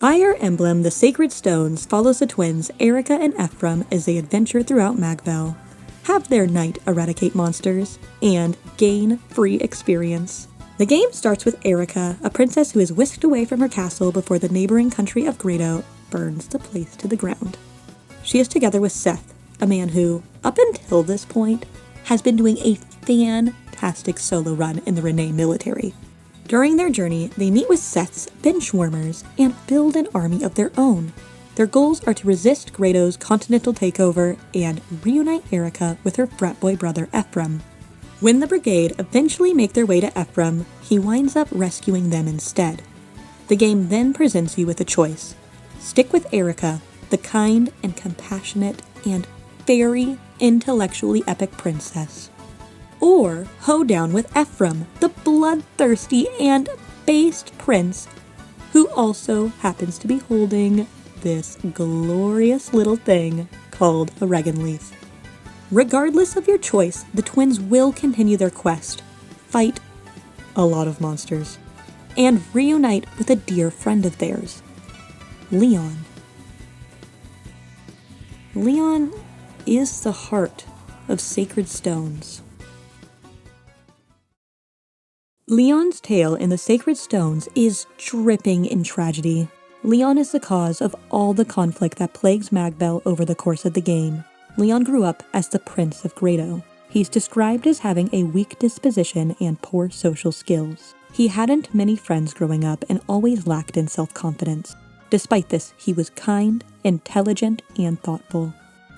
Fire Emblem: The Sacred Stones follows the twins Eirika and Ephraim as they adventure throughout Magvel, have their knight eradicate monsters, and gain free experience. The game starts with Eirika, a princess who is whisked away from her castle before the neighboring country of Grado burns the place to the ground. She is together with Seth, a man who, up until this point, has been doing a fantastic solo run in the Renee military. During their journey, they meet with Seth's benchwarmers and build an army of their own. Their goals are to resist Grado's continental takeover and reunite Eirika with her frat boy brother Ephraim. When the brigade eventually make their way to Ephraim, he winds up rescuing them instead. The game then presents you with a choice. Stick with Eirika, the kind and compassionate and very intellectually epic princess. Or hoe down with Ephraim, the bloodthirsty and based prince, who also happens to be holding this glorious little thing called a Regan leaf. Regardless of your choice, the twins will continue their quest, fight a lot of monsters, and reunite with a dear friend of theirs, Lyon. Lyon is the heart of Sacred Stones. Lyon's tale in the Sacred Stones is dripping in tragedy. Lyon is the cause of all the conflict that plagues Magvel over the course of the game. Lyon grew up as the Prince of Grado. He's described as having a weak disposition and poor social skills. He hadn't many friends growing up and always lacked in self-confidence. Despite this, he was kind, intelligent, and thoughtful.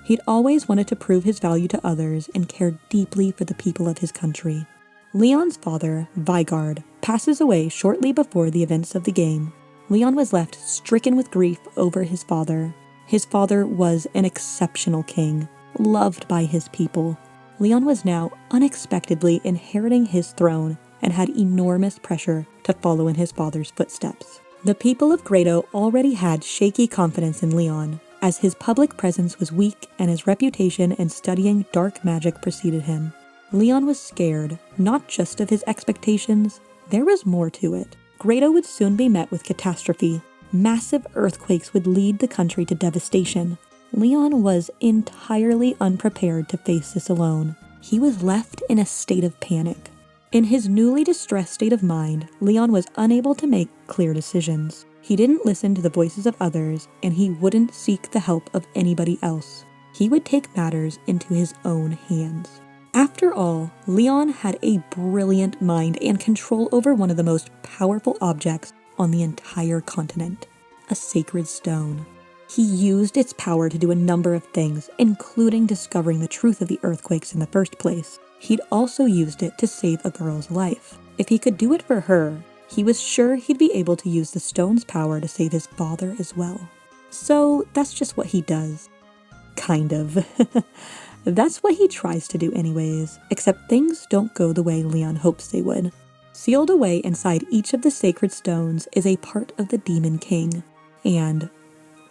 He'd always wanted to prove his value to others and cared deeply for the people of his country. Lyon's father, Vigard, passes away shortly before the events of the game. Lyon was left stricken with grief over his father. His father was an exceptional king, loved by his people. Lyon was now unexpectedly inheriting his throne and had enormous pressure to follow in his father's footsteps. The people of Grado already had shaky confidence in Lyon, as his public presence was weak and his reputation in studying dark magic preceded him. Lyon was scared, not just of his expectations, there was more to it. Grado would soon be met with catastrophe. Massive earthquakes would lead the country to devastation. Lyon was entirely unprepared to face this alone. He was left in a state of panic. In his newly distressed state of mind, Lyon was unable to make clear decisions. He didn't listen to the voices of others, and he wouldn't seek the help of anybody else. He would take matters into his own hands. After all, Lyon had a brilliant mind and control over one of the most powerful objects on the entire continent, a sacred stone. He used its power to do a number of things, including discovering the truth of the earthquakes in the first place. He'd also used it to save a girl's life. If he could do it for her, he was sure he'd be able to use the stone's power to save his father as well. So that's just what he does. Kind of. That's what he tries to do anyways, except things don't go the way Lyon hopes they would. Sealed away inside each of the sacred stones is a part of the Demon King, and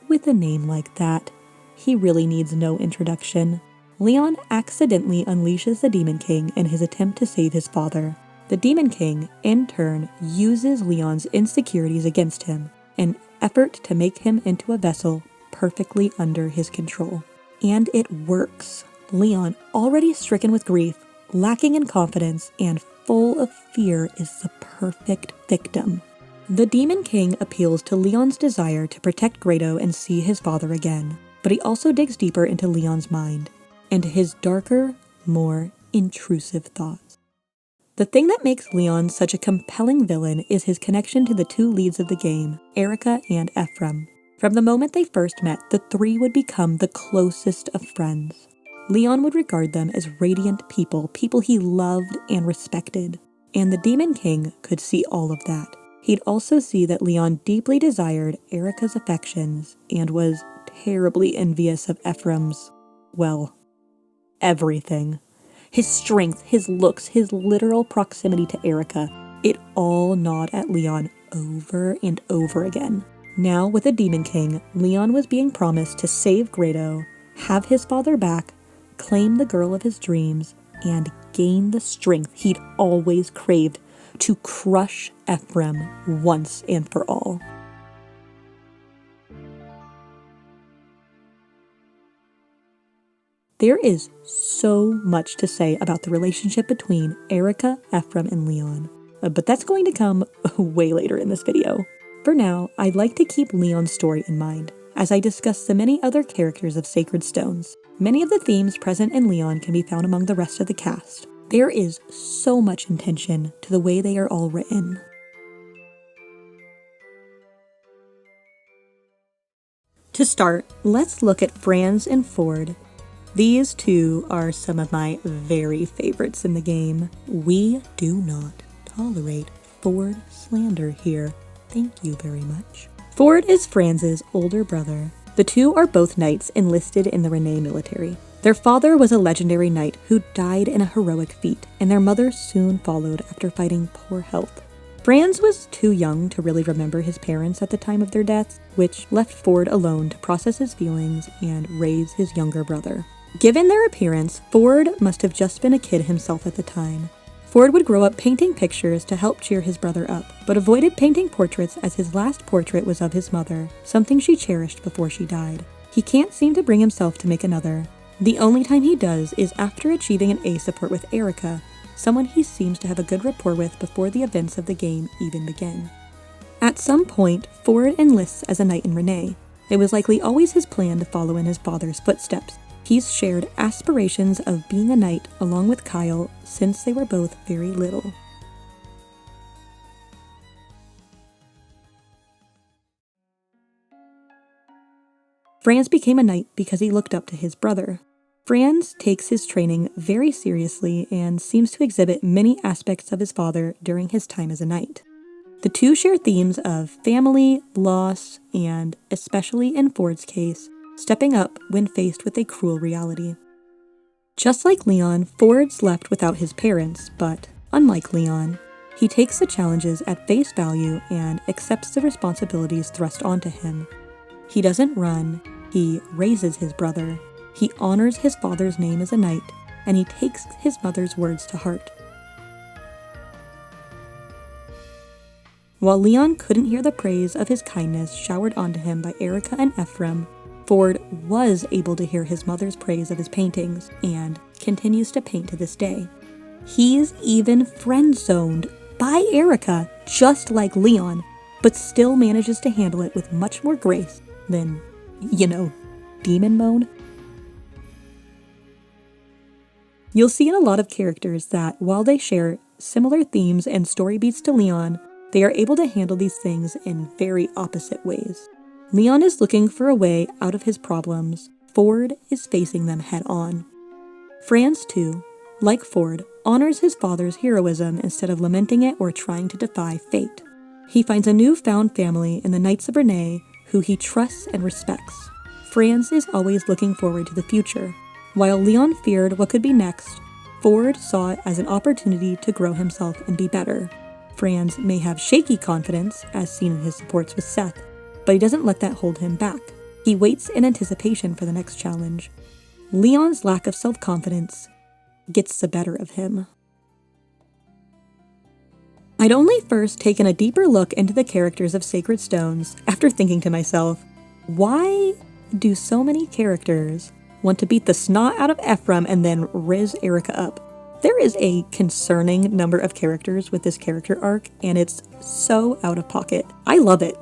with a name like that, he really needs no introduction. Lyon accidentally unleashes the Demon King in his attempt to save his father. The Demon King, in turn, uses Lyon's insecurities against him, an effort to make him into a vessel perfectly under his control. And it works. Lyon, already stricken with grief, lacking in confidence, and full of fear, is the perfect victim. The Demon King appeals to Lyon's desire to protect Grado and see his father again, but he also digs deeper into Lyon's mind, and his darker, more intrusive thoughts. The thing that makes Lyon such a compelling villain is his connection to the two leads of the game, Eirika and Ephraim. From the moment they first met, the three would become the closest of friends. Lyon would regard them as radiant people he loved and respected, and the Demon King could see all of that. He'd also see that Lyon deeply desired Eirika's affections and was terribly envious of Ephraim's, well, everything. His strength, his looks, his literal proximity to Eirika, it all gnawed at Lyon over and over again. Now, with the Demon King, Lyon was being promised to save Grado, have his father back, claim the girl of his dreams, and gain the strength he'd always craved to crush Ephraim once and for all. There is so much to say about the relationship between Eirika, Ephraim, and Lyon, but that's going to come way later in this video. For now, I'd like to keep Lyon's story in mind, as I discuss the many other characters of Sacred Stones. Many of the themes present in Lyon can be found among the rest of the cast. There is so much intention to the way they are all written. To start, let's look at Franz and Forde. These two are some of my very favorites in the game. We do not tolerate Forde slander here. Thank you very much. Forde is Franz's older brother. The two are both knights enlisted in the Rene military. Their father was a legendary knight who died in a heroic feat, and their mother soon followed after fighting poor health. Franz was too young to really remember his parents at the time of their deaths, which left Forde alone to process his feelings and raise his younger brother. Given their appearance, Forde must have just been a kid himself at the time. Forde would grow up painting pictures to help cheer his brother up, but avoided painting portraits as his last portrait was of his mother, something she cherished before she died. He can't seem to bring himself to make another. The only time he does is after achieving an A support with Eirika, someone he seems to have a good rapport with before the events of the game even begin. At some point, Forde enlists as a knight in Rene. It was likely always his plan to follow in his father's footsteps. He's shared aspirations of being a knight along with Kyle since they were both very little. Franz became a knight because he looked up to his brother. Franz takes his training very seriously and seems to exhibit many aspects of his father during his time as a knight. The two share themes of family, loss, and, especially in Forde's case, stepping up when faced with a cruel reality. Just like Lyon, Forde's left without his parents, but unlike Lyon, he takes the challenges at face value and accepts the responsibilities thrust onto him. He doesn't run, he raises his brother, he honors his father's name as a knight, and he takes his mother's words to heart. While Lyon couldn't hear the praise of his kindness showered onto him by Eirika and Ephraim, Forde was able to hear his mother's praise of his paintings, and continues to paint to this day. He's even friend-zoned by Eirika, just like Lyon, but still manages to handle it with much more grace than, demon mode. You'll see in a lot of characters that while they share similar themes and story beats to Lyon, they are able to handle these things in very opposite ways. Lyon is looking for a way out of his problems. Forde is facing them head-on. Franz, too, like Forde, honors his father's heroism instead of lamenting it or trying to defy fate. He finds a newfound family in the Knights of Rene who he trusts and respects. Franz is always looking forward to the future. While Lyon feared what could be next, Forde saw it as an opportunity to grow himself and be better. Franz may have shaky confidence, as seen in his supports with Seth, but he doesn't let that hold him back. He waits in anticipation for the next challenge. Lyon's lack of self-confidence gets the better of him. I'd only first taken a deeper look into the characters of Sacred Stones after thinking to myself, why do so many characters want to beat the snot out of Ephraim and then riz Eirika up? There is a concerning number of characters with this character arc, and it's so out of pocket. I love it.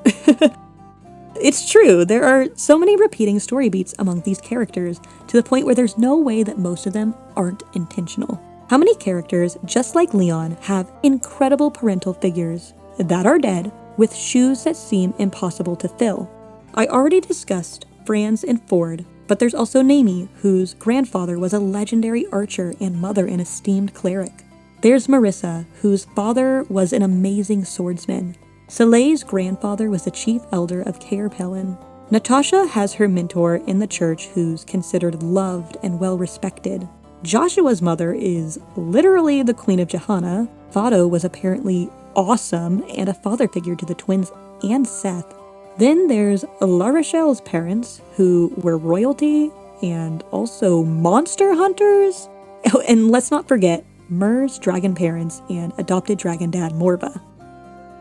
It's true, there are so many repeating story beats among these characters, to the point where there's no way that most of them aren't intentional. How many characters, just like Lyon, have incredible parental figures that are dead, with shoes that seem impossible to fill? I already discussed Franz and Forde, but there's also Naomi, whose grandfather was a legendary archer and mother an esteemed cleric. There's Marissa, whose father was an amazing swordsman. Soleil's grandfather was the chief elder of Caer Pelin. Natasha has her mentor in the church who's considered loved and well-respected. Joshua's mother is literally the Queen of Johanna. Fado was apparently awesome and a father figure to the twins and Seth. Then there's La Rochelle's parents, who were royalty and also monster hunters. Oh, and let's not forget Myr's dragon parents and adopted dragon dad Morva.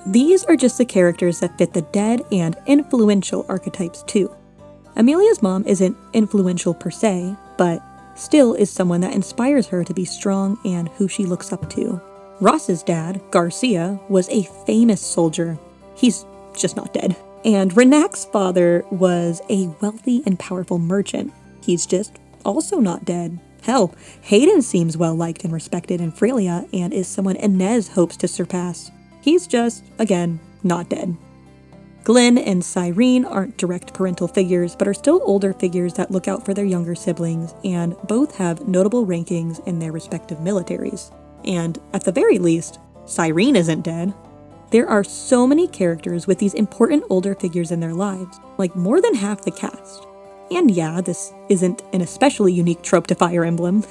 These are just the characters that fit the dead and influential archetypes too. Amelia's mom isn't influential per se, but still is someone that inspires her to be strong and who she looks up to. Ross's dad, Garcia, was a famous soldier. He's just not dead. And Renac's father was a wealthy and powerful merchant. He's just also not dead. Hell, Hayden seems well liked and respected in Frelia and is someone Inez hopes to surpass. He's just, again, not dead. Glenn and Cyrene aren't direct parental figures, but are still older figures that look out for their younger siblings, and both have notable rankings in their respective militaries. And, at the very least, Cyrene isn't dead. There are so many characters with these important older figures in their lives, like more than half the cast. And yeah, this isn't an especially unique trope to Fire Emblem,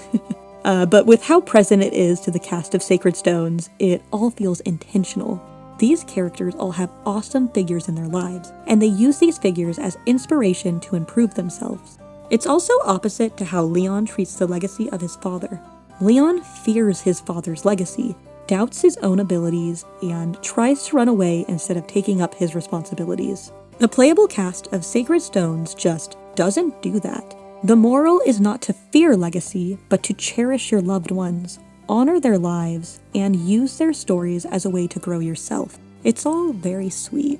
but with how present it is to the cast of Sacred Stones, it all feels intentional. These characters all have awesome figures in their lives, and they use these figures as inspiration to improve themselves. It's also opposite to how Lyon treats the legacy of his father. Lyon fears his father's legacy, doubts his own abilities, and tries to run away instead of taking up his responsibilities. The playable cast of Sacred Stones just doesn't do that. The moral is not to fear legacy, but to cherish your loved ones, honor their lives, and use their stories as a way to grow yourself. It's all very sweet.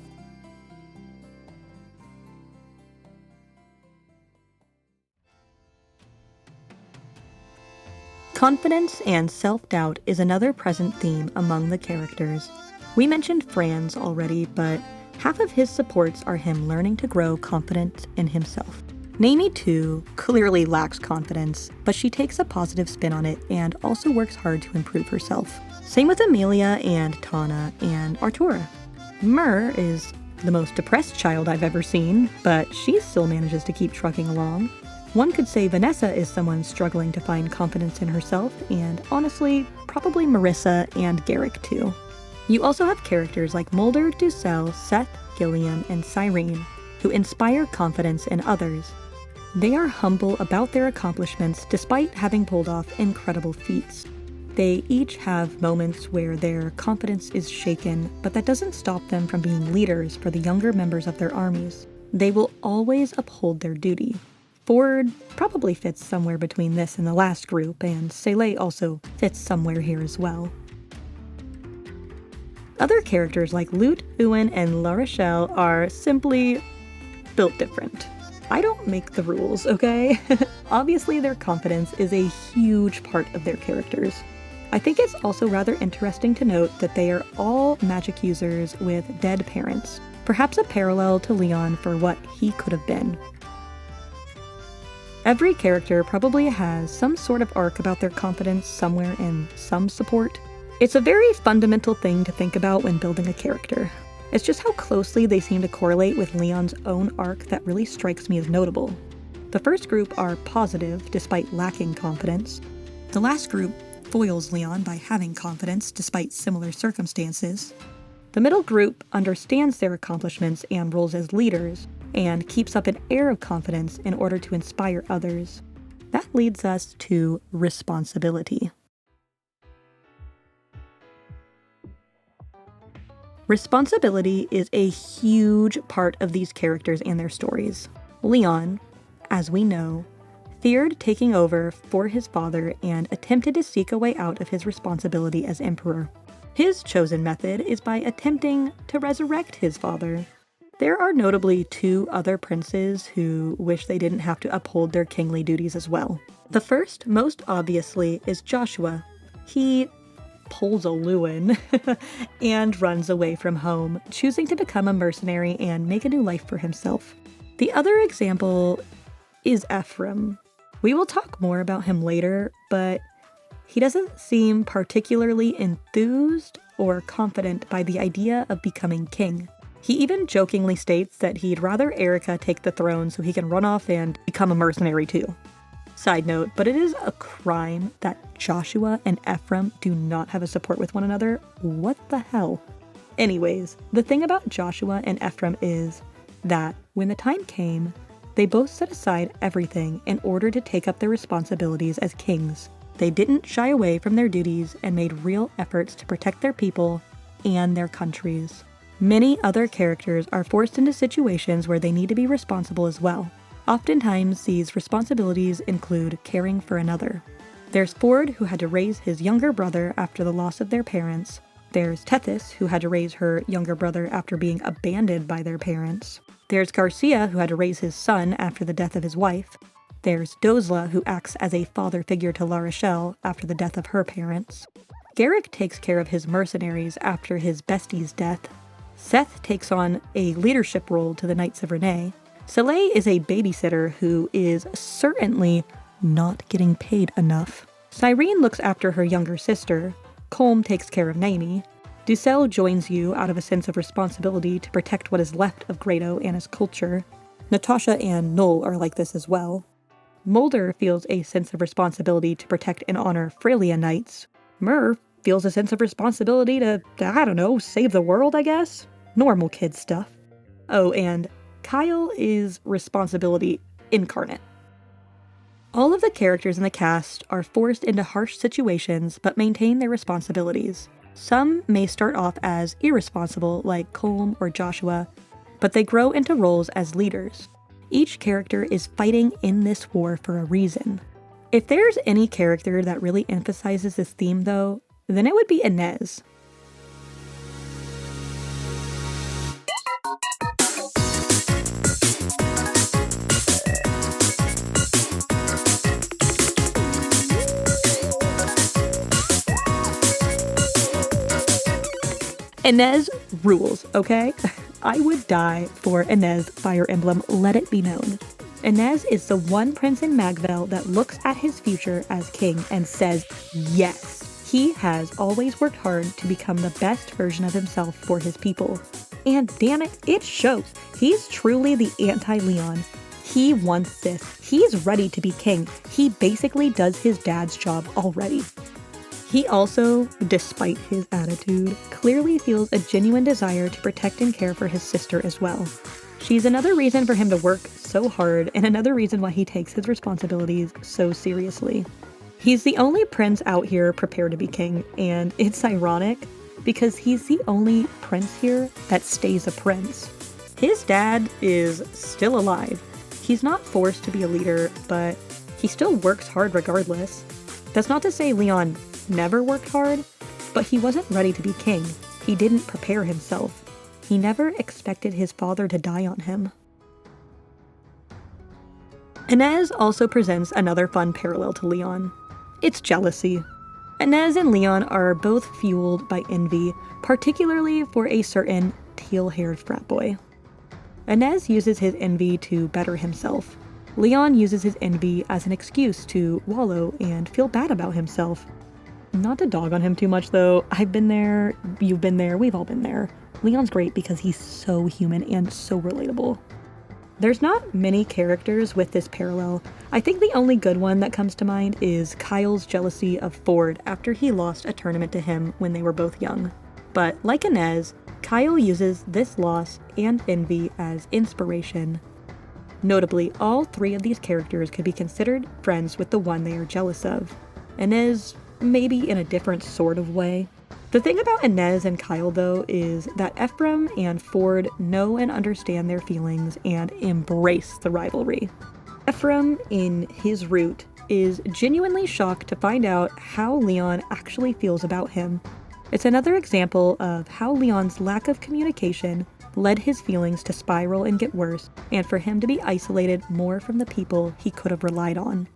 Confidence and self-doubt is another present theme among the characters. We mentioned Franz already, but half of his supports are him learning to grow confident in himself. Naomi, too, clearly lacks confidence, but she takes a positive spin on it and also works hard to improve herself. Same with Amelia and Tana and Artura. Myrrh is the most depressed child I've ever seen, but she still manages to keep trucking along. One could say Vanessa is someone struggling to find confidence in herself, and honestly, probably Marissa and Garrick too. You also have characters like Mulder, Ducelle, Seth, Gilliam, and Cyrene, who inspire confidence in others. They are humble about their accomplishments despite having pulled off incredible feats. They each have moments where their confidence is shaken, but that doesn't stop them from being leaders for the younger members of their armies. They will always uphold their duty. Forde probably fits somewhere between this and the last group, and Seele also fits somewhere here as well. Other characters like Lute, Ewan, and La Rochelle are simply built different. I don't make the rules, okay? Obviously, their confidence is a huge part of their characters. I think it's also rather interesting to note that they are all magic users with dead parents, perhaps a parallel to Lyon for what he could have been. Every character probably has some sort of arc about their confidence somewhere in some support. It's a very fundamental thing to think about when building a character. It's just how closely they seem to correlate with Leon's own arc that really strikes me as notable. The first group are positive despite lacking confidence. The last group foils Leon by having confidence despite similar circumstances. The middle group understands their accomplishments and roles as leaders, and keeps up an air of confidence in order to inspire others. That leads us to responsibility. Responsibility is a huge part of these characters and their stories. Leon, as we know, feared taking over for his father and attempted to seek a way out of his responsibility as emperor. His chosen method is by attempting to resurrect his father. There are notably two other princes who wish they didn't have to uphold their kingly duties as well. The first, most obviously, is Joshua. He pulls a Lewin and runs away from home, choosing to become a mercenary and make a new life for himself. The other example is Ephraim. We will talk more about him later, but he doesn't seem particularly enthused or confident by the idea of becoming king. He even jokingly states that he'd rather Eirika take the throne so he can run off and become a mercenary too. Side note, but it is a crime that Joshua and Ephraim do not have a support with one another. What the hell? Anyways, the thing about Joshua and Ephraim is that when the time came, they both set aside everything in order to take up their responsibilities as kings. They didn't shy away from their duties and made real efforts to protect their people and their countries. Many other characters are forced into situations where they need to be responsible as well. Oftentimes, these responsibilities include caring for another. There's Forde, who had to raise his younger brother after the loss of their parents. There's Tellius, who had to raise her younger brother after being abandoned by their parents. There's Garcia, who had to raise his son after the death of his wife. There's Dozla, who acts as a father figure to La Rochelle after the death of her parents. Garrick takes care of his mercenaries after his bestie's death. Seth takes on a leadership role to the Knights of Renee. Soleil is a babysitter who is certainly not getting paid enough. Cyrene looks after her younger sister. Colm takes care of Naomi. Ducelle joins you out of a sense of responsibility to protect what is left of Grado and his culture. Natasha and Null are like this as well. Mulder feels a sense of responsibility to protect and honor Frelia Knights. Mur feels a sense of responsibility to, save the world, I guess? Normal kid stuff. Oh, and Kyle is responsibility incarnate. All of the characters in the cast are forced into harsh situations but maintain their responsibilities. Some may start off as irresponsible, like Colm or Joshua, but they grow into roles as leaders. Each character is fighting in this war for a reason. If there's any character that really emphasizes this theme, though, then it would be Inez. Inez rules, okay? I would die for Inez Fire Emblem, let it be known. Inez is the one prince in Magvel that looks at his future as king and says yes. He has always worked hard to become the best version of himself for his people. And damn it, it shows. He's truly the anti-Lyon. He wants this. He's ready to be king. He basically does his dad's job already. He also, despite his attitude, clearly feels a genuine desire to protect and care for his sister as well. She's another reason for him to work so hard, and another reason why he takes his responsibilities so seriously. He's the only prince out here prepared to be king, and it's ironic because he's the only prince here that stays a prince. His dad is still alive. He's not forced to be a leader, but he still works hard regardless. That's not to say Lyon never worked hard, but he wasn't ready to be king. He didn't prepare himself. He never expected his father to die on him. Inez also presents another fun parallel to Lyon. It's jealousy. Inez and Lyon are both fueled by envy, particularly for a certain teal-haired frat boy. Inez uses his envy to better himself. Lyon uses his envy as an excuse to wallow and feel bad about himself. Not to dog on him too much though, I've been there, you've been there, we've all been there. Lyon's great because he's so human and so relatable. There's not many characters with this parallel. I think the only good one that comes to mind is Kyle's jealousy of Forde after he lost a tournament to him when they were both young. But like Inez, Kyle uses this loss and envy as inspiration. Notably, all three of these characters could be considered friends with the one they are jealous of. Inez, maybe in a different sort of way. The thing about Inez and Kyle, though, is that Ephraim and Forde know and understand their feelings and embrace the rivalry. Ephraim, in his root, is genuinely shocked to find out how Lyon actually feels about him. It's another example of how Lyon's lack of communication led his feelings to spiral and get worse, and for him to be isolated more from the people he could have relied on.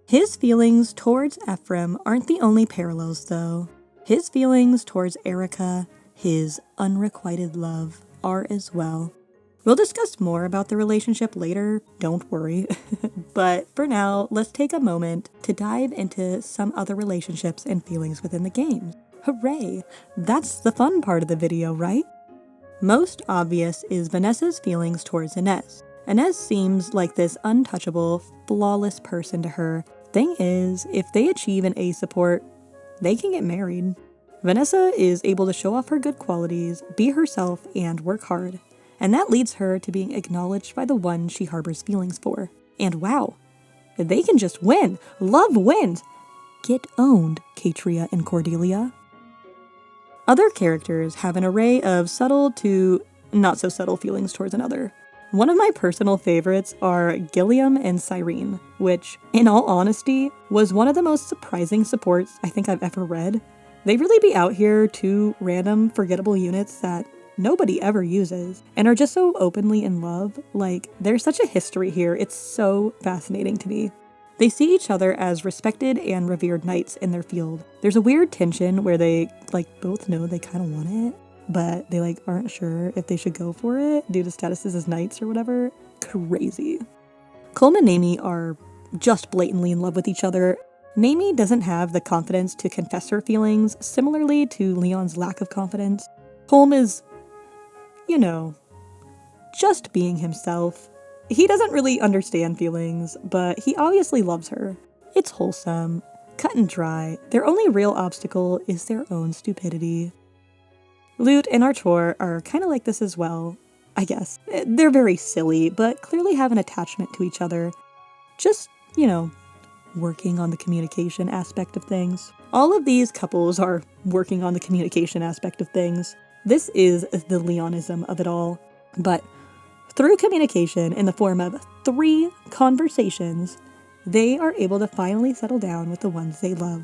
His feelings towards Ephraim aren't the only parallels, though. His feelings towards Eirika, his unrequited love, are as well. We'll discuss more about the relationship later, don't worry. But for now, let's take a moment to dive into some other relationships and feelings within the game. Hooray! That's the fun part of the video, right? Most obvious is Vanessa's feelings towards Inez. Inez seems like this untouchable, flawless person to her. Thing is, if they achieve an A support, they can get married. Vanessa is able to show off her good qualities, be herself, and work hard. And that leads her to being acknowledged by the one she harbors feelings for. And wow, they can just win! Love wins! Get owned, Katria and Cordelia. Other characters have an array of subtle to not so subtle feelings towards another. One of my personal favorites are Gilliam and Cyrene, which, in all honesty, was one of the most surprising supports I think I've ever read. They really be out here, two random, forgettable units that nobody ever uses, and are just so openly in love. Like, there's such a history here, it's so fascinating to me. They see each other as respected and revered knights in their field. There's a weird tension where they, both know they kind of want it, but they, aren't sure if they should go for it due to statuses as knights or whatever. Crazy. Colm and Naomi are just blatantly in love with each other. Naomi doesn't have the confidence to confess her feelings, similarly to Lyon's lack of confidence. Colm is, just being himself. He doesn't really understand feelings, but he obviously loves her. It's wholesome, cut and dry. Their only real obstacle is their own stupidity. Lute and Artur are kind of like this as well, I guess. They're very silly, but clearly have an attachment to each other. Just, working on the communication aspect of things. All of these couples are working on the communication aspect of things. This is the Lyonism of it all. But through communication in the form of 3 conversations, they are able to finally settle down with the ones they love.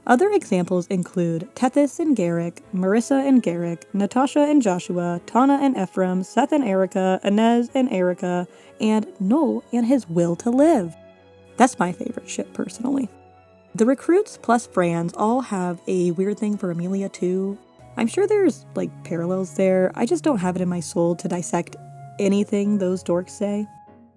Other examples include Tethys and Garrick, Marissa and Garrick, Natasha and Joshua, Tana and Ephraim, Seth and Eirika, Inez and Eirika, and Noel and his will to live. That's my favorite ship, personally. The recruits plus Franz all have a weird thing for Amelia too. I'm sure there's, parallels there. I just don't have it in my soul to dissect anything those dorks say.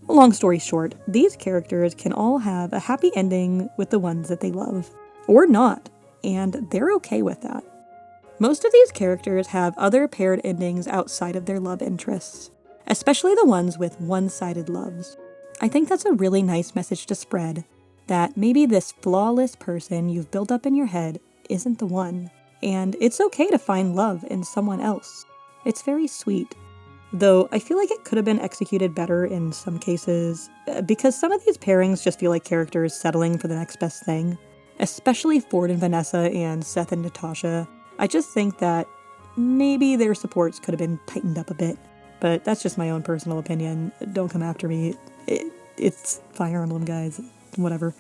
Long story short, these characters can all have a happy ending with the ones that they love. Or not, and they're okay with that. Most of these characters have other paired endings outside of their love interests, especially the ones with one-sided loves. I think that's a really nice message to spread, that maybe this flawless person you've built up in your head isn't the one, and it's okay to find love in someone else. It's very sweet. Though I feel like it could have been executed better in some cases, because some of these pairings just feel like characters settling for the next best thing. Especially Forde and Vanessa and Seth and Natasha. I just think that maybe their supports could have been tightened up a bit. But that's just my own personal opinion. Don't come after me. It's Fire Emblem, guys. Whatever.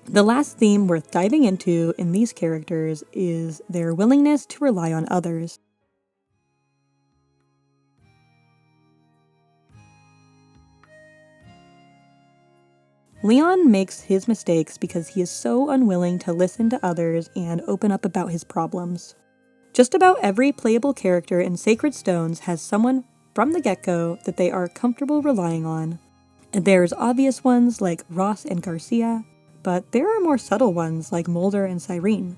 The last theme worth diving into in these characters is their willingness to rely on others. Lyon makes his mistakes because he is so unwilling to listen to others and open up about his problems. Just about every playable character in Sacred Stones has someone from the get-go that they are comfortable relying on. There's obvious ones like Ross and Garcia, but there are more subtle ones like Mulder and Cyrene.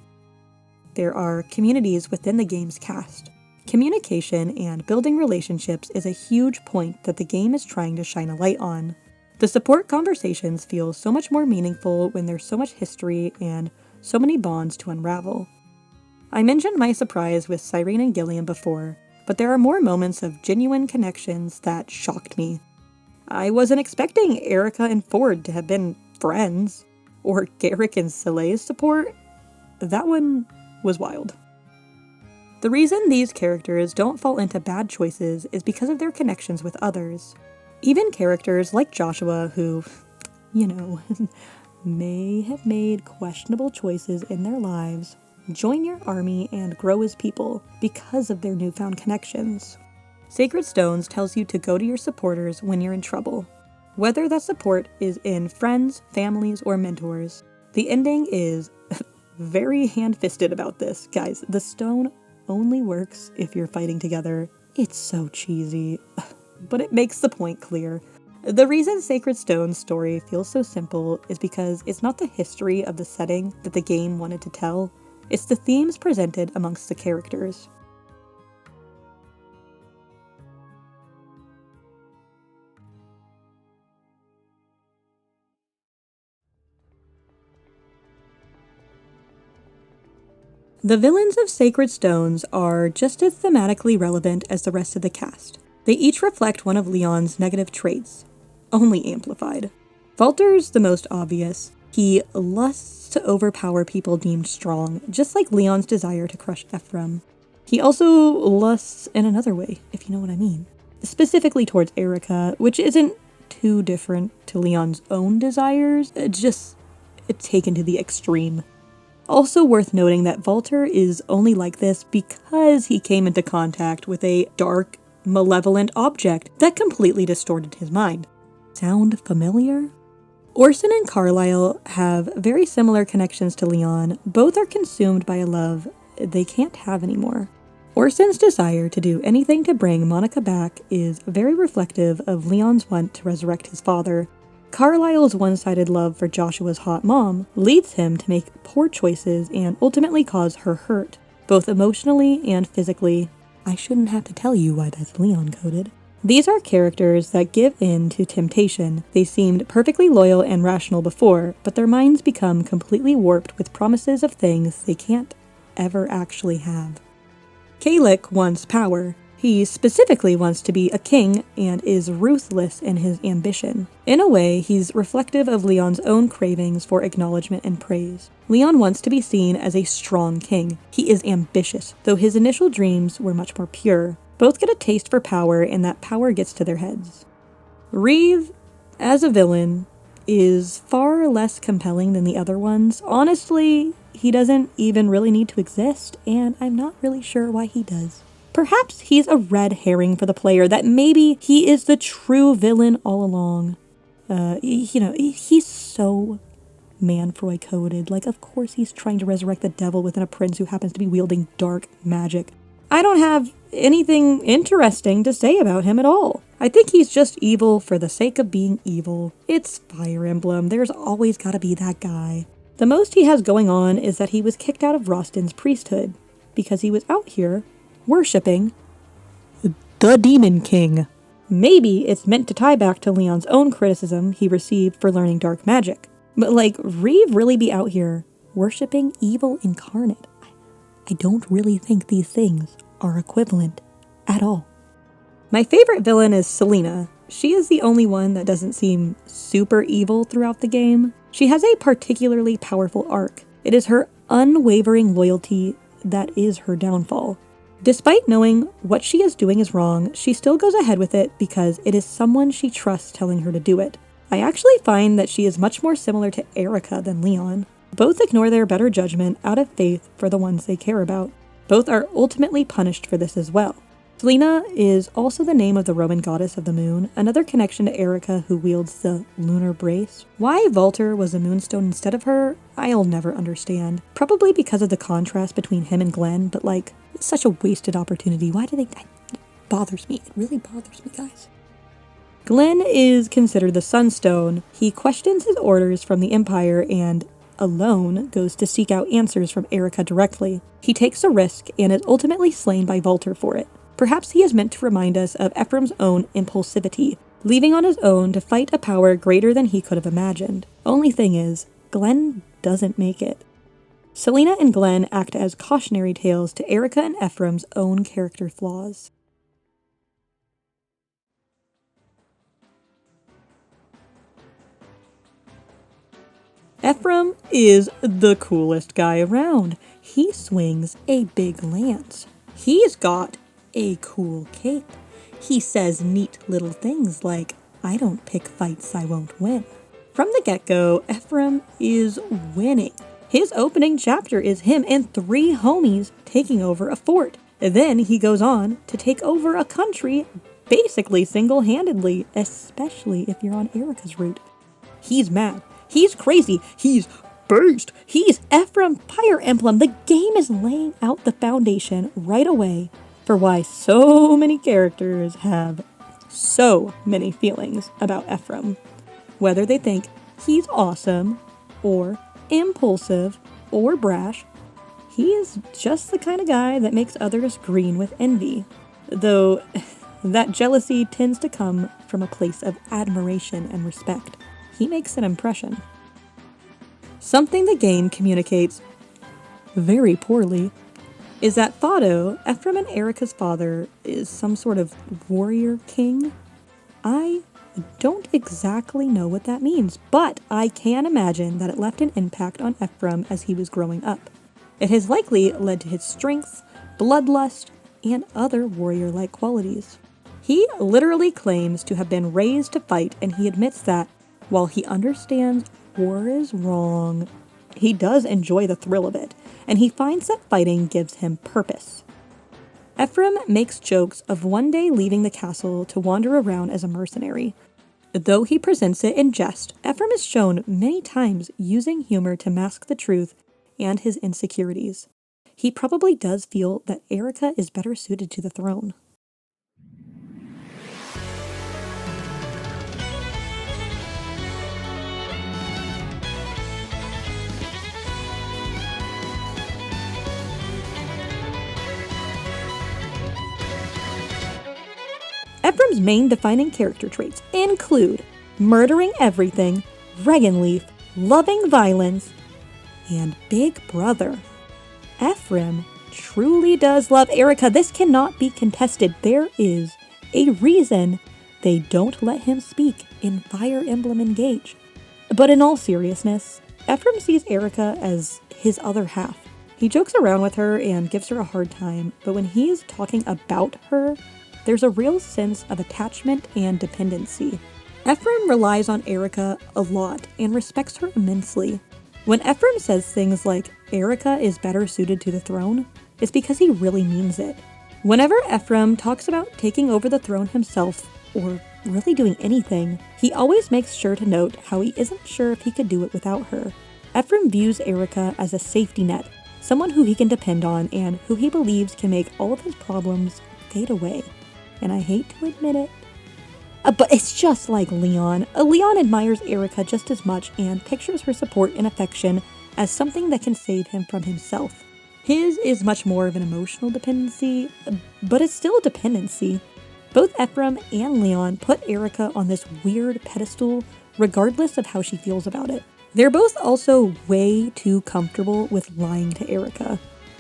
There are communities within the game's cast. Communication and building relationships is a huge point that the game is trying to shine a light on. The support conversations feel so much more meaningful when there's so much history and so many bonds to unravel. I mentioned my surprise with Cyrene and Gilliam before, but there are more moments of genuine connections that shocked me. I wasn't expecting Eirika and Forde to have been friends, or Garrick and Soleil's support. That one was wild. The reason these characters don't fall into bad choices is because of their connections with others. Even characters like Joshua who, may have made questionable choices in their lives, join your army and grow as people because of their newfound connections. Sacred Stones tells you to go to your supporters when you're in trouble. Whether that support is in friends, families, or mentors, the ending is very hand-fisted about this. Guys, the stone only works if you're fighting together. It's so cheesy, but it makes the point clear. The reason Sacred Stone's story feels so simple is because it's not the history of the setting that the game wanted to tell, it's the themes presented amongst the characters. The villains of Sacred Stones are just as thematically relevant as the rest of the cast. They each reflect one of Lyon's negative traits, only amplified. Valter's the most obvious. He lusts to overpower people deemed strong, just like Lyon's desire to crush Ephraim. He also lusts in another way, if you know what I mean. Specifically towards Eirika, which isn't too different to Lyon's own desires, just taken to the extreme. Also worth noting that Walter is only like this because he came into contact with a dark, malevolent object that completely distorted his mind. Sound familiar? Orson and Carlisle have very similar connections to Lyon. Both are consumed by a love they can't have anymore. Orson's desire to do anything to bring Monica back is very reflective of Lyon's want to resurrect his father. Carlisle's one-sided love for Joshua's hot mom leads him to make poor choices and ultimately cause her hurt, both emotionally and physically. I shouldn't have to tell you why that's Lyon-coded. These are characters that give in to temptation. They seemed perfectly loyal and rational before, but their minds become completely warped with promises of things they can't ever actually have. Kalik wants power. He specifically wants to be a king and is ruthless in his ambition. In a way, he's reflective of Lyon's own cravings for acknowledgement and praise. Lyon wants to be seen as a strong king. He is ambitious, though his initial dreams were much more pure. Both get a taste for power, and that power gets to their heads. Reeve, as a villain, is far less compelling than the other ones. Honestly, he doesn't even really need to exist, and I'm not really sure why he does. Perhaps he's a red herring for the player, that maybe he is the true villain all along. He's so Manfroy-coded. Like, of course he's trying to resurrect the devil within a prince who happens to be wielding dark magic. I don't have anything interesting to say about him at all. I think he's just evil for the sake of being evil. It's Fire Emblem. There's always gotta be that guy. The most he has going on is that he was kicked out of Rostin's priesthood because he was out here worshipping the Demon King. Maybe it's meant to tie back to Lyon's own criticism he received for learning dark magic. But Reeve really be out here worshipping evil incarnate? I don't really think these things are equivalent at all. My favorite villain is Selena. She is the only one that doesn't seem super evil throughout the game. She has a particularly powerful arc. It is her unwavering loyalty that is her downfall. Despite knowing what she is doing is wrong, she still goes ahead with it because it is someone she trusts telling her to do it. I actually find that she is much more similar to Eirika than Lyon. Both ignore their better judgment out of faith for the ones they care about. Both are ultimately punished for this as well. Selena is also the name of the Roman goddess of the moon, another connection to Eirika who wields the lunar brace. Why Walter was a moonstone instead of her, I'll never understand. Probably because of the contrast between him and Glenn, but such a wasted opportunity. Why do they... It bothers me. It really bothers me, guys. Glenn is considered the Sunstone. He questions his orders from the Empire and alone goes to seek out answers from Eirika directly. He takes a risk and is ultimately slain by Walter for it. Perhaps he is meant to remind us of Ephraim's own impulsivity, leaving on his own to fight a power greater than he could have imagined. Only thing is, Glenn doesn't make it. Selena and Glenn act as cautionary tales to Eirika and Ephraim's own character flaws. Ephraim is the coolest guy around. He swings a big lance. He's got a cool cape. He says neat little things like, "I don't pick fights I won't win." From the get-go, Ephraim is winning. His opening chapter is him and 3 homies taking over a fort. Then he goes on to take over a country basically single-handedly, especially if you're on Eirika's route. He's mad. He's crazy. He's beast. He's Ephraim Fire Emblem. The game is laying out the foundation right away for why so many characters have so many feelings about Ephraim. Whether they think he's awesome, or impulsive, or brash, he is just the kind of guy that makes others green with envy. Though that jealousy tends to come from a place of admiration and respect. He makes an impression. Something the game communicates very poorly is that Forde, Ephraim and Eirika's father, is some sort of warrior king. I don't exactly know what that means, but I can imagine that it left an impact on Ephraim as he was growing up. It has likely led to his strengths, bloodlust, and other warrior-like qualities. He literally claims to have been raised to fight, and he admits that, while he understands war is wrong, he does enjoy the thrill of it, and he finds that fighting gives him purpose. Ephraim makes jokes of one day leaving the castle to wander around as a mercenary. Though he presents it in jest, Ephraim is shown many times using humor to mask the truth and his insecurities. He probably does feel that Eirika is better suited to the throne. Ephraim's main defining character traits include murdering everything, Regenleaf, loving violence, and Big Brother. Ephraim truly does love Eirika. This cannot be contested. There is a reason they don't let him speak in Fire Emblem Engage. But in all seriousness, Ephraim sees Eirika as his other half. He jokes around with her and gives her a hard time, but when he is talking about her, there's a real sense of attachment and dependency. Ephraim relies on Eirika a lot and respects her immensely. When Ephraim says things like, Eirika is better suited to the throne, it's because he really means it. Whenever Ephraim talks about taking over the throne himself, or really doing anything, he always makes sure to note how he isn't sure if he could do it without her. Ephraim views Eirika as a safety net, someone who he can depend on and who he believes can make all of his problems fade away. And I hate to admit it, but it's just like Lyon. Lyon admires Eirika just as much and pictures her support and affection as something that can save him from himself. His is much more of an emotional dependency, but it's still a dependency. Both Ephraim and Lyon put Eirika on this weird pedestal regardless of how she feels about it. They're both also way too comfortable with lying to Eirika.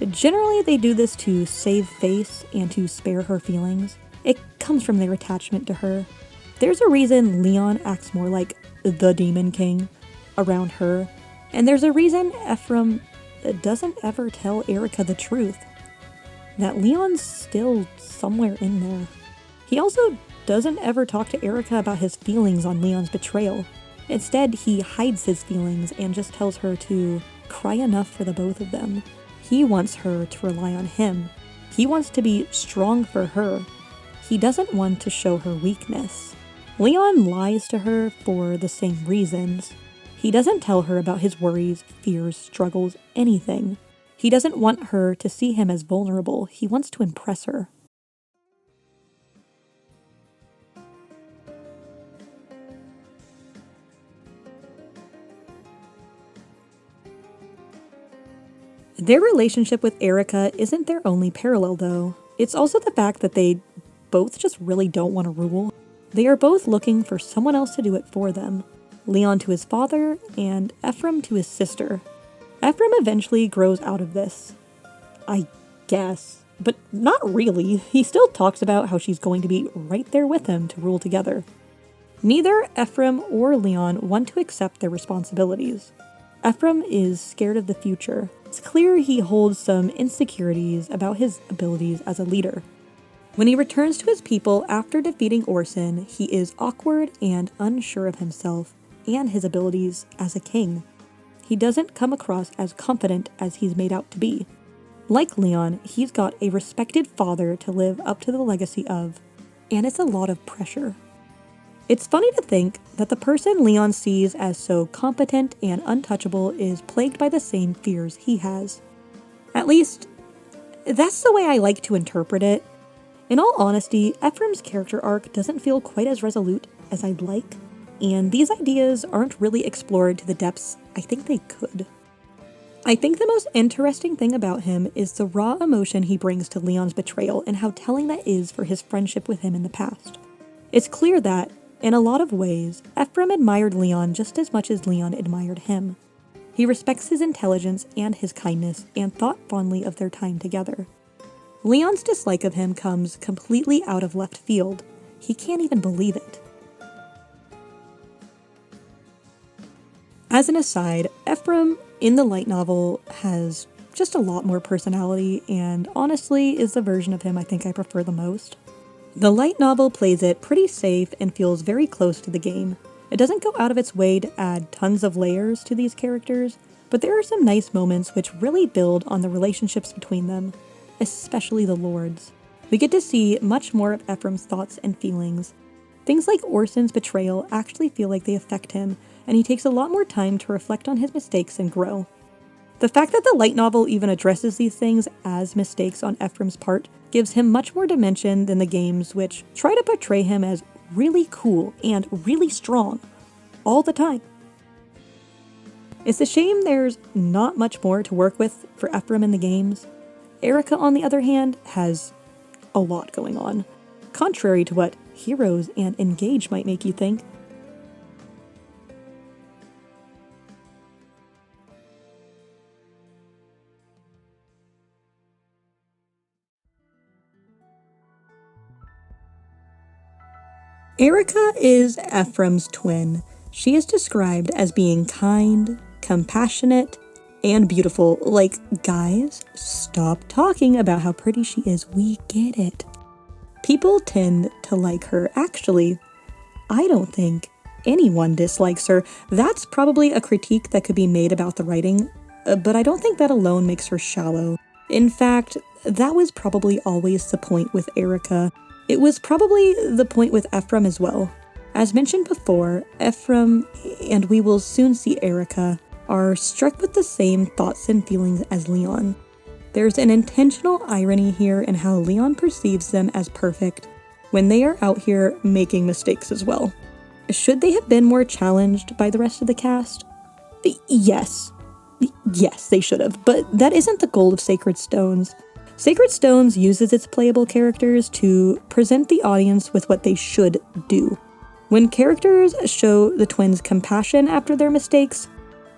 Generally, they do this to save face and to spare her feelings. It comes from their attachment to her. There's a reason Lyon acts more like the Demon King around her, and there's a reason Ephraim doesn't ever tell Eirika the truth. That Lyon's still somewhere in there. He also doesn't ever talk to Eirika about his feelings on Lyon's betrayal. Instead, he hides his feelings and just tells her to cry enough for the both of them. He wants her to rely on him. He wants to be strong for her. He doesn't want to show her weakness. Lyon lies to her for the same reasons. He doesn't tell her about his worries, fears, struggles, anything. He doesn't want her to see him as vulnerable. He wants to impress her. Their relationship with Eirika isn't their only parallel, though. It's also the fact that they both just really don't want to rule. They are both looking for someone else to do it for them. Lyon to his father, and Ephraim to his sister. Ephraim eventually grows out of this. I guess. But not really. He still talks about how she's going to be right there with him to rule together. Neither Ephraim or Lyon want to accept their responsibilities. Ephraim is scared of the future. It's clear he holds some insecurities about his abilities as a leader. When he returns to his people after defeating Orson, he is awkward and unsure of himself and his abilities as a king. He doesn't come across as confident as he's made out to be. Like Lyon, he's got a respected father to live up to the legacy of, and it's a lot of pressure. It's funny to think that the person Lyon sees as so competent and untouchable is plagued by the same fears he has. At least, that's the way I like to interpret it. In all honesty, Ephraim's character arc doesn't feel quite as resolute as I'd like, and these ideas aren't really explored to the depths I think they could. I think the most interesting thing about him is the raw emotion he brings to Lyon's betrayal and how telling that is for his friendship with him in the past. It's clear that, in a lot of ways, Ephraim admired Lyon just as much as Lyon admired him. He respects his intelligence and his kindness and thought fondly of their time together. Lyon's dislike of him comes completely out of left field. He can't even believe it. As an aside, Ephraim, in the light novel, has just a lot more personality, and honestly is the version of him I think I prefer the most. The light novel plays it pretty safe and feels very close to the game. It doesn't go out of its way to add tons of layers to these characters, but there are some nice moments which really build on the relationships between them, especially the lords. We get to see much more of Ephraim's thoughts and feelings. Things like Orson's betrayal actually feel like they affect him, and he takes a lot more time to reflect on his mistakes and grow. The fact that the light novel even addresses these things as mistakes on Ephraim's part gives him much more dimension than the games, which try to portray him as really cool and really strong all the time. It's a shame there's not much more to work with for Ephraim in the games. Eirika, on the other hand, has a lot going on, contrary to what Heroes and Engage might make you think. Eirika is Ephraim's twin. She is described as being kind, compassionate, and beautiful. Like, guys, stop talking about how pretty she is. We get it. People tend to like her. Actually, I don't think anyone dislikes her. That's probably a critique that could be made about the writing, but I don't think that alone makes her shallow. In fact, that was probably always the point with Eirika. It was probably the point with Ephraim as well. As mentioned before, Ephraim, and we will soon see Eirika, are struck with the same thoughts and feelings as Lyon. There's an intentional irony here in how Lyon perceives them as perfect, when they are out here making mistakes as well. Should they have been more challenged by the rest of the cast? Yes. Yes, they should have, but that isn't the goal of Sacred Stones. Sacred Stones uses its playable characters to present the audience with what they should do. When characters show the twins compassion after their mistakes,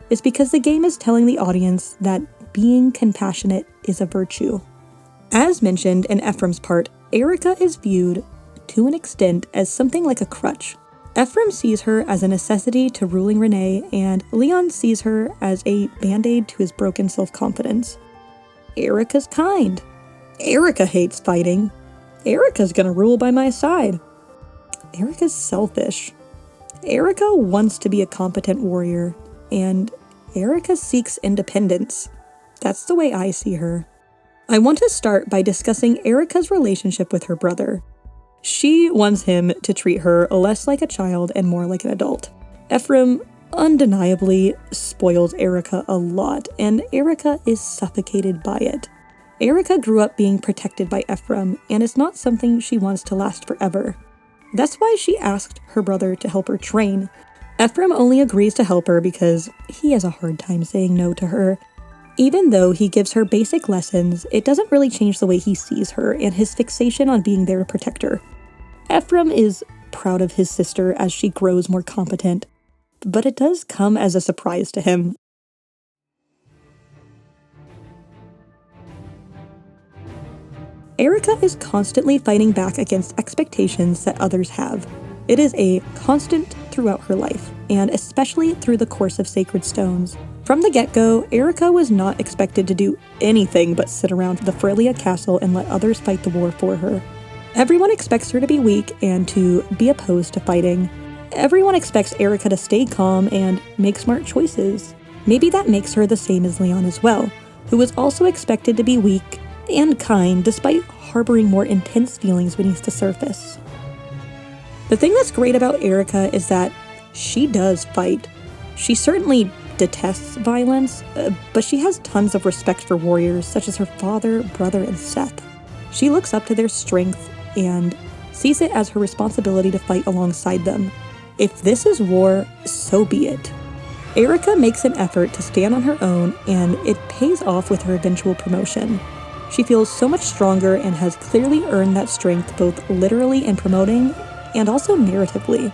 it's because the game is telling the audience that being compassionate is a virtue. As mentioned in Ephraim's part, Eirika is viewed, to an extent, as something like a crutch. Ephraim sees her as a necessity to ruling Renee, and Lyon sees her as a band-aid to his broken self-confidence. Eirika's kind. Eirika hates fighting. Eirika's gonna rule by my side. Eirika's selfish. Eirika wants to be a competent warrior, and Eirika seeks independence. That's the way I see her. I want to start by discussing Eirika's relationship with her brother. She wants him to treat her less like a child and more like an adult. Ephraim undeniably spoils Eirika a lot, and Eirika is suffocated by it. Eirika grew up being protected by Ephraim, and it's not something she wants to last forever. That's why she asked her brother to help her train. Ephraim only agrees to help her because he has a hard time saying no to her. Even though he gives her basic lessons, it doesn't really change the way he sees her and his fixation on being there to protect her. Ephraim is proud of his sister as she grows more competent, but it does come as a surprise to him. Eirika is constantly fighting back against expectations that others have. It is a constant throughout her life, and especially through the course of Sacred Stones. From the get-go, Eirika was not expected to do anything but sit around the Frelia castle and let others fight the war for her. Everyone expects her to be weak and to be opposed to fighting. Everyone expects Eirika to stay calm and make smart choices. Maybe that makes her the same as Lyon as well, who was also expected to be weak and kind despite harboring more intense feelings beneath the surface. The thing that's great about Eirika is that she does fight. She certainly detests violence, but she has tons of respect for warriors such as her father, brother, and Seth. She looks up to their strength and sees it as her responsibility to fight alongside them. If this is war, so be it. Eirika makes an effort to stand on her own, and it pays off with her eventual promotion. She feels so much stronger and has clearly earned that strength both literally in promoting and also narratively.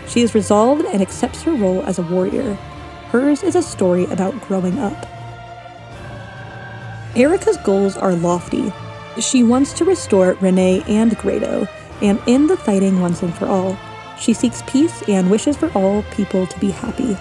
She is resolved and accepts her role as a warrior. Hers is a story about growing up. Eirika's goals are lofty. She wants to restore Renee and Grado, and end the fighting once and for all. She seeks peace and wishes for all people to be happy.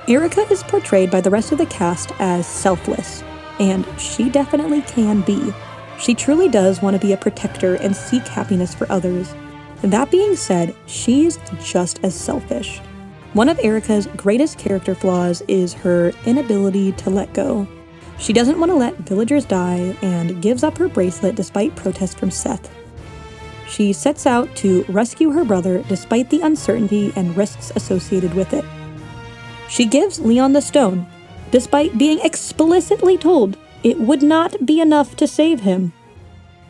Eirika is portrayed by the rest of the cast as selfless. And she definitely can be. She truly does want to be a protector and seek happiness for others. That being said, she's just as selfish. One of Eirika's greatest character flaws is her inability to let go. She doesn't want to let villagers die and gives up her bracelet despite protest from Seth. She sets out to rescue her brother despite the uncertainty and risks associated with it. She gives Lyon the stone, despite being explicitly told it would not be enough to save him.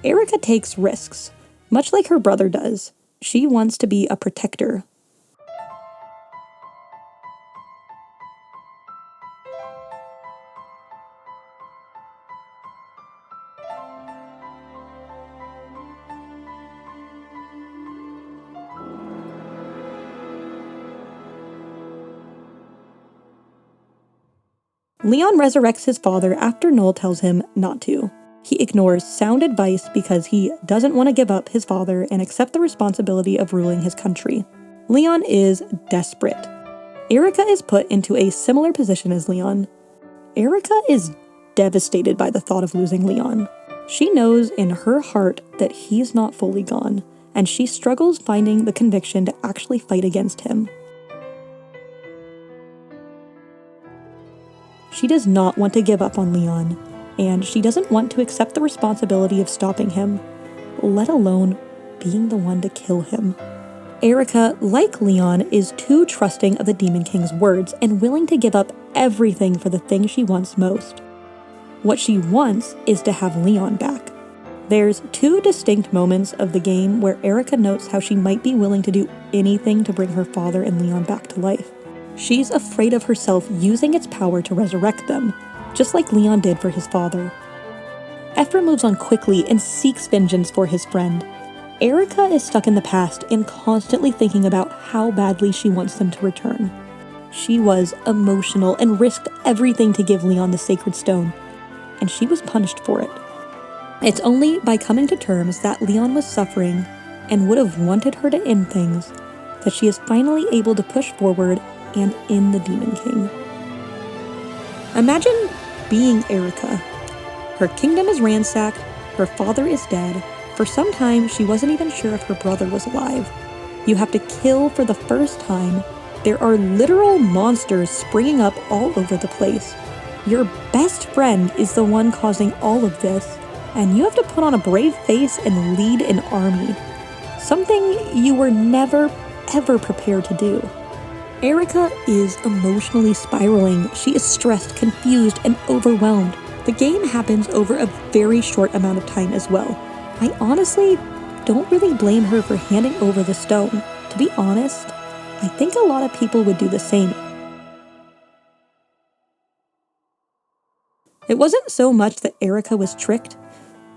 Eirika takes risks, much like her brother does. She wants to be a protector. Lyon resurrects his father after Noel tells him not to. He ignores sound advice because he doesn't want to give up his father and accept the responsibility of ruling his country. Lyon is desperate. Eirika is put into a similar position as Lyon. Eirika is devastated by the thought of losing Lyon. She knows in her heart that he's not fully gone, and she struggles finding the conviction to actually fight against him. She does not want to give up on Lyon, and she doesn't want to accept the responsibility of stopping him, let alone being the one to kill him. Eirika, like Lyon, is too trusting of the Demon King's words and willing to give up everything for the thing she wants most. What she wants is to have Lyon back. There's two distinct moments of the game where Eirika notes how she might be willing to do anything to bring her father and Lyon back to life. She's afraid of herself using its power to resurrect them, just like Lyon did for his father. Ephraim moves on quickly and seeks vengeance for his friend. Eirika is stuck in the past and constantly thinking about how badly she wants them to return. She was emotional and risked everything to give Lyon the sacred stone, and she was punished for it. It's only by coming to terms that Lyon was suffering and would have wanted her to end things that she is finally able to push forward and end the Demon King. Imagine being Eirika. Her kingdom is ransacked, her father is dead. For some time, she wasn't even sure if her brother was alive. You have to kill for the first time. There are literal monsters springing up all over the place. Your best friend is the one causing all of this, and you have to put on a brave face and lead an army. Something you were never, ever prepared to do. Eirika is emotionally spiraling. She is stressed, confused, and overwhelmed. The game happens over a very short amount of time as well. I honestly don't really blame her for handing over the stone. To be honest, I think a lot of people would do the same. It wasn't so much that Eirika was tricked.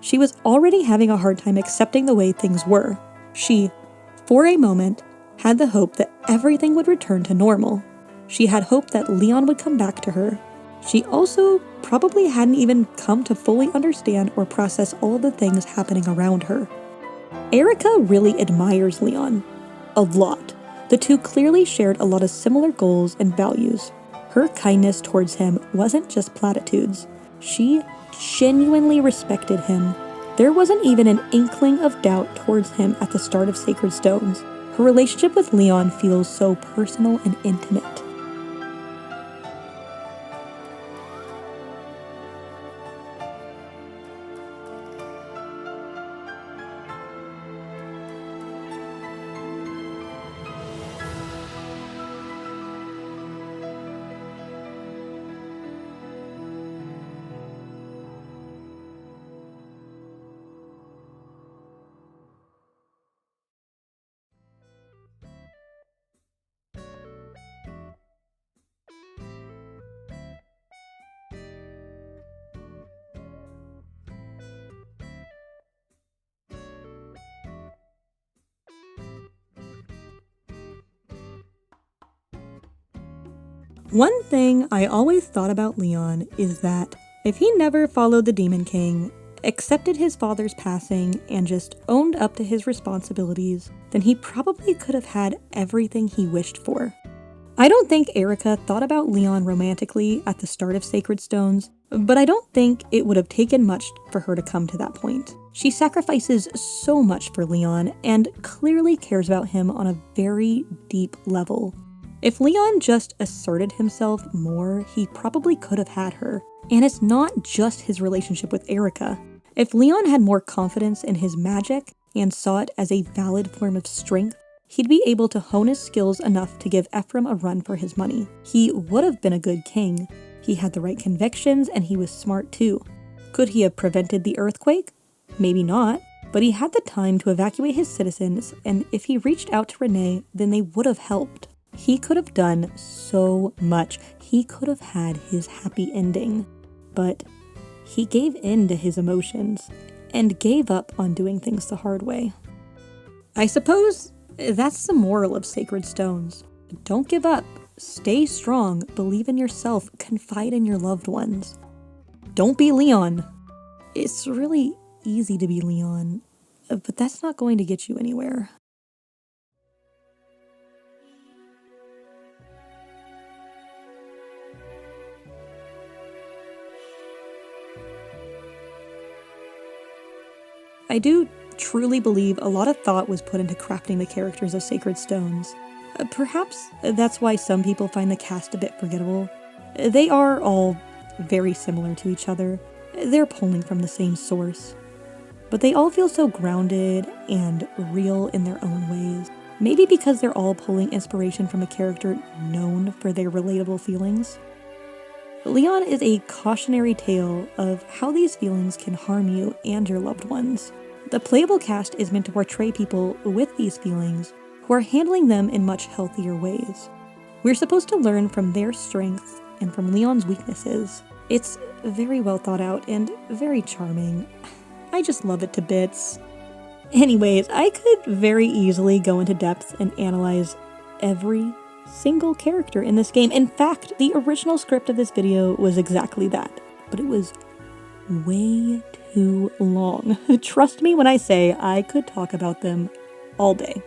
She was already having a hard time accepting the way things were. She, for a moment, had the hope that everything would return to normal. She had hope that Lyon would come back to her. She also probably hadn't even come to fully understand or process all of the things happening around her. Eirika really admires Lyon. A lot. The two clearly shared a lot of similar goals and values. Her kindness towards him wasn't just platitudes. She genuinely respected him. There wasn't even an inkling of doubt towards him at the start of Sacred Stones. Her relationship with Lyon feels so personal and intimate. One thing I always thought about Lyon is that if he never followed the Demon King, accepted his father's passing, and just owned up to his responsibilities, then he probably could have had everything he wished for. I don't think Eirika thought about Lyon romantically at the start of Sacred Stones, but I don't think it would have taken much for her to come to that point. She sacrifices so much for Lyon and clearly cares about him on a very deep level. If Lyon just asserted himself more, he probably could have had her. And it's not just his relationship with Eirika. If Lyon had more confidence in his magic and saw it as a valid form of strength, he'd be able to hone his skills enough to give Ephraim a run for his money. He would have been a good king. He had the right convictions and he was smart too. Could he have prevented the earthquake? Maybe not, but he had the time to evacuate his citizens, and if he reached out to Renee, then they would have helped. He could have done so much. He could have had his happy ending, but he gave in to his emotions and gave up on doing things the hard way. I suppose that's the moral of Sacred Stones. Don't give up. Stay strong. Believe in yourself. Confide in your loved ones. Don't be Lyon. It's really easy to be Lyon, but that's not going to get you anywhere. I do truly believe a lot of thought was put into crafting the characters of Sacred Stones. Perhaps that's why some people find the cast a bit forgettable. They are all very similar to each other. They're pulling from the same source. But they all feel so grounded and real in their own ways. Maybe because they're all pulling inspiration from a character known for their relatable feelings. Lyon is a cautionary tale of how these feelings can harm you and your loved ones. The playable cast is meant to portray people with these feelings who are handling them in much healthier ways. We're supposed to learn from their strengths and from Lyon's weaknesses. It's very well thought out and very charming. I just love it to bits. Anyways, I could very easily go into depth and analyze every single character in this game. In fact, the original script of this video was exactly that, but it was way too long. Trust me when I say I could talk about them all day.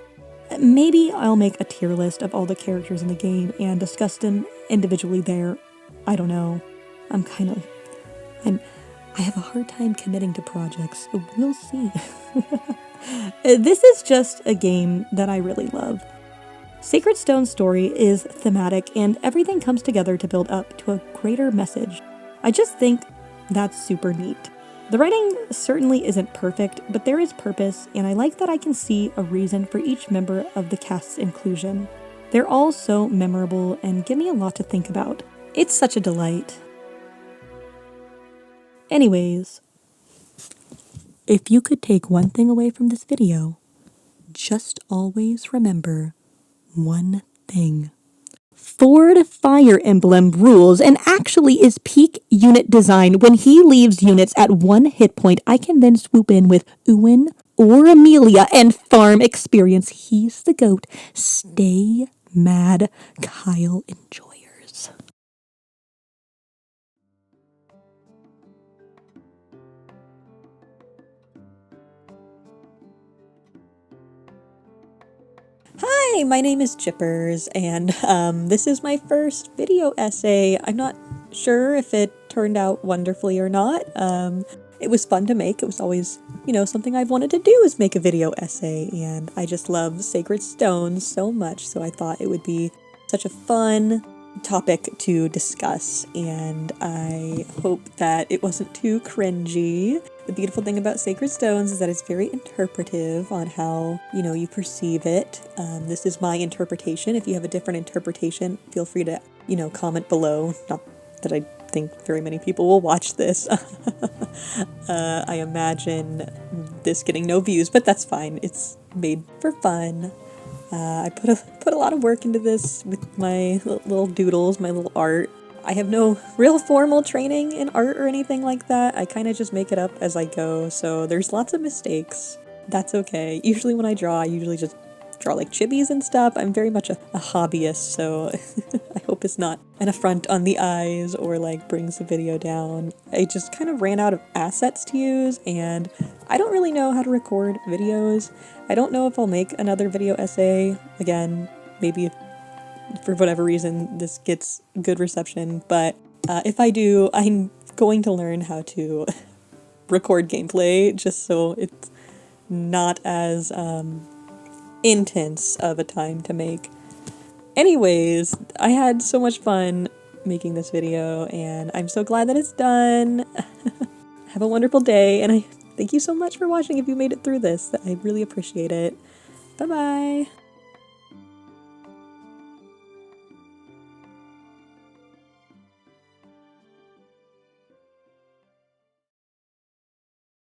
Maybe I'll make a tier list of all the characters in the game and discuss them individually there. I don't know. I have a hard time committing to projects. We'll see. This is just a game that I really love. Sacred Stone's story is thematic and everything comes together to build up to a greater message. I just think that's super neat. The writing certainly isn't perfect, but there is purpose, and I like that I can see a reason for each member of the cast's inclusion. They're all so memorable and give me a lot to think about. It's such a delight. Anyways, if you could take one thing away from this video, just always remember one thing. Forde Fire Emblem rules and actually is peak unit design. When he leaves units at 1 hit point, I can then swoop in with Ewan or Amelia and farm experience. He's the GOAT. Stay mad, Kyle enjoyers. Hi, my name is Chippers, and this is my first video essay. I'm not sure if it turned out wonderfully or not. It was fun to make. It was always, something I've wanted to do is make a video essay, and I just love Sacred Stones so much, so I thought it would be such a fun topic to discuss, and I hope that it wasn't too cringy. The beautiful thing about Sacred Stones is that it's very interpretive on how, you perceive it. This is my interpretation. If you have a different interpretation, feel free to, comment below. Not that I think very many people will watch this. I imagine this getting no views, but that's fine. It's made for fun. I put a lot of work into this with my little doodles, my little art. I have no real formal training in art or anything like that. I kind of just make it up as I go, so there's lots of mistakes. That's okay. Usually when I draw, I usually just draw like chibis and stuff. I'm very much a hobbyist, so I hope it's not an affront on the eyes or like brings the video down. I just kind of ran out of assets to use, and I don't really know how to record videos. I don't know if I'll make another video essay. Again, maybe for whatever reason this gets good reception, but if I do, I'm going to learn how to record gameplay just so it's not as intense of a time to make. Anyways, I had so much fun making this video, and I'm so glad that it's done. Have a wonderful day, and I thank you so much for watching if you made it through this. I really appreciate it. Bye-bye!